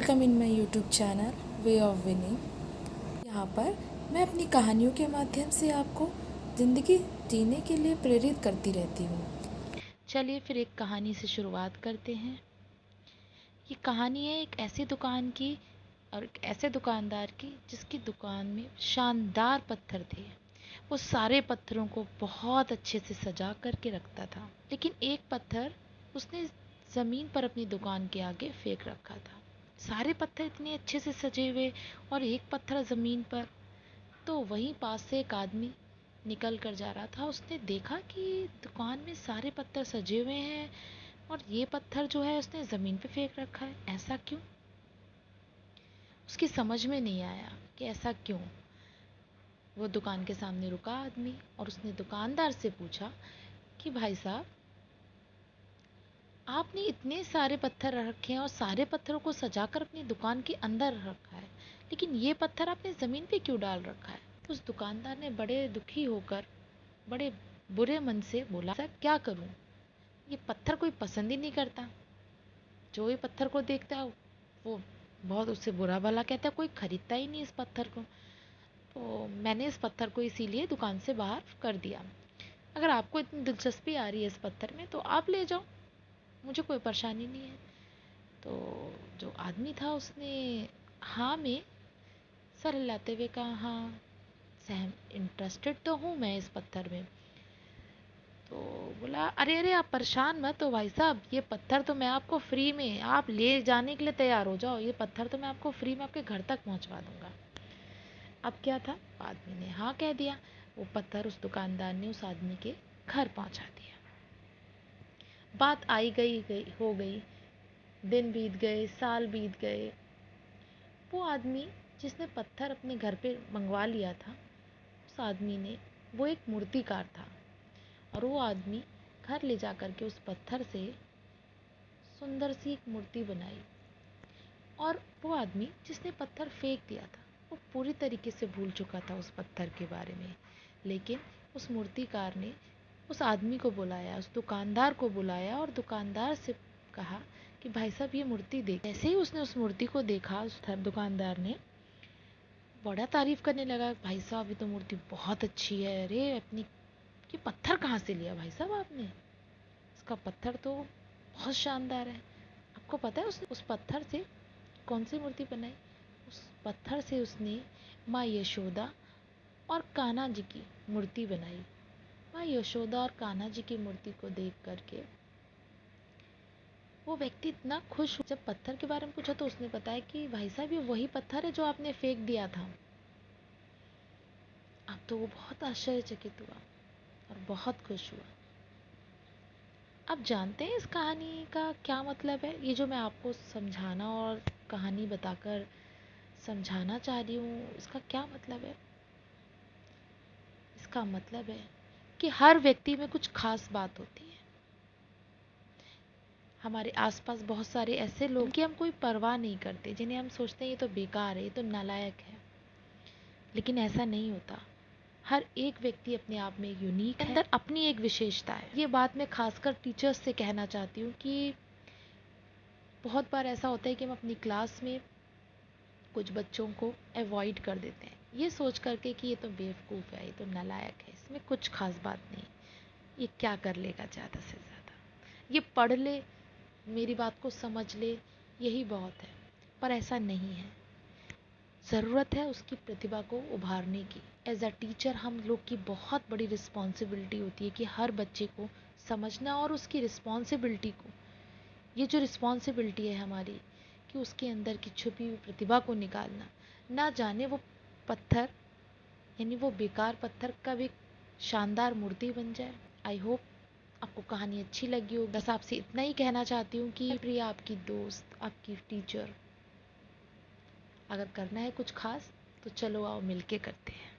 Welcome in my YouTube channel way of winning. यहाँ पर मैं अपनी कहानियों के माध्यम से आपको ज़िंदगी जीने के लिए प्रेरित करती रहती हूँ। चलिए फिर एक कहानी से शुरुआत करते हैं। ये कहानी है एक ऐसी दुकान की और एक ऐसे दुकानदार की जिसकी दुकान में शानदार पत्थर थे। वो सारे पत्थरों को बहुत अच्छे से सजा करके रखता था, लेकिन एक पत्थर उसने ज़मीन पर अपनी दुकान के आगे फेंक रखा था। सारे पत्थर इतने अच्छे से सजे हुए और एक पत्थर ज़मीन पर। तो वहीं पास से एक आदमी निकल कर जा रहा था। उसने देखा कि दुकान में सारे पत्थर सजे हुए हैं और ये पत्थर जो है उसने ज़मीन पे फेंक रखा है। ऐसा क्यों? उसकी समझ में नहीं आया कि ऐसा क्यों। वो दुकान के सामने रुका आदमी और उसने दुकानदार से पूछा कि भाई साहब, आपने इतने सारे पत्थर रखे हैं और सारे पत्थरों को सजाकर अपनी दुकान के अंदर रखा है, लेकिन ये पत्थर आपने ज़मीन पे क्यों डाल रखा है? उस दुकानदार ने बड़े दुखी होकर बड़े बुरे मन से बोला, सर क्या करूं, ये पत्थर कोई पसंद ही नहीं करता। जो ये पत्थर को देखता है वो बहुत उससे बुरा भला कहता है, कोई खरीदता ही नहीं इस पत्थर को। तो मैंने इस पत्थर को इसीलिए दुकान से बाहर कर दिया। अगर आपको इतनी दिलचस्पी आ रही है इस पत्थर में तो आप ले जाओ, मुझे कोई परेशानी नहीं है। तो जो आदमी था उसने हाँ में सर हिलाते हुए कहा, हाँ सहम इंटरेस्टेड तो हूँ मैं इस पत्थर में। तो बोला, अरे अरे आप परेशान मत हो भाई साहब, ये पत्थर तो मैं आपको फ्री में, आप ले जाने के लिए तैयार हो जाओ, ये पत्थर तो मैं आपको फ्री में आपके घर तक पहुंचवा दूंगा। अब क्या था, आदमी ने हाँ कह दिया। वो पत्थर उस दुकानदार ने उस आदमी के घर पहुंचा दिया। बात आई गई गई हो गई, दिन बीत गए, साल बीत गए। वो आदमी जिसने पत्थर अपने घर पे मंगवा लिया था, उस आदमी ने, वो एक मूर्तिकार था और वो आदमी घर ले जा कर के उस पत्थर से सुंदर सी एक मूर्ति बनाई। और वो आदमी जिसने पत्थर फेंक दिया था वो पूरी तरीके से भूल चुका था उस पत्थर के बारे में। लेकिन उस मूर्तिकार ने उस आदमी को बुलाया, उस दुकानदार को बुलाया और दुकानदार से कहा कि भाई साहब ये मूर्ति देख। जैसे ही उसने उस मूर्ति को देखा, उस दुकानदार ने बड़ा तारीफ करने लगा, भाई साहब ये तो मूर्ति बहुत अच्छी है। अरे अपनी ये पत्थर कहाँ से लिया भाई साहब आपने? इसका पत्थर तो बहुत शानदार है। आपको पता है उसने उस पत्थर से कौन सी मूर्ति बनाई? उस पत्थर से उसने माँ यशोदा और कान्हा जी की मूर्ति बनाई। माँ यशोदा और कान्हा जी की मूर्ति को देख करके वो व्यक्ति इतना खुश हुआ। जब पत्थर के बारे में पूछा तो उसने बताया कि भाई साहब ये वही पत्थर है जो आपने फेंक दिया था। अब तो वो बहुत आश्चर्यचकित हुआ और बहुत खुश हुआ। अब जानते हैं इस कहानी का क्या मतलब है? ये जो मैं आपको समझाना और कहानी बताकर समझाना चाह रही हूँ, इसका क्या मतलब है? इसका मतलब है कि हर व्यक्ति में कुछ खास बात होती है। हमारे आसपास बहुत सारे ऐसे लोग कि हम कोई परवाह नहीं करते, जिन्हें हम सोचते हैं ये तो बेकार है, ये तो नालायक है। लेकिन ऐसा नहीं होता। हर एक व्यक्ति अपने आप में यूनिक है, अंदर अपनी एक विशेषता है। ये बात मैं खासकर टीचर्स से कहना चाहती हूँ कि बहुत बार ऐसा होता है कि हम अपनी क्लास में कुछ बच्चों को अवॉइड कर देते हैं, ये सोच करके कि ये तो बेवकूफ़ है, ये तो नालायक है, इसमें कुछ खास बात नहीं, ये क्या कर लेगा ज़्यादा से ज़्यादा, ये पढ़ ले, मेरी बात को समझ ले, यही बहुत है। पर ऐसा नहीं है। ज़रूरत है उसकी प्रतिभा को उभारने की। एज अ टीचर हम लोग की बहुत बड़ी रिस्पॉन्सिबिलिटी होती है कि हर बच्चे को समझना और उसकी रिस्पॉन्सिबिलिटी को, ये जो रिस्पॉन्सिबिलिटी है हमारी, कि उसके अंदर की छुपी हुई प्रतिभा को निकालना। ना जाने वो पत्थर, यानी वो बेकार पत्थर कब एक शानदार मूर्ति बन जाए। आई होप आपको कहानी अच्छी लगी हो। बस आपसे इतना ही कहना चाहती हूँ कि प्रिया आपकी दोस्त, आपकी टीचर, अगर करना है कुछ खास तो चलो आओ मिलके करते हैं।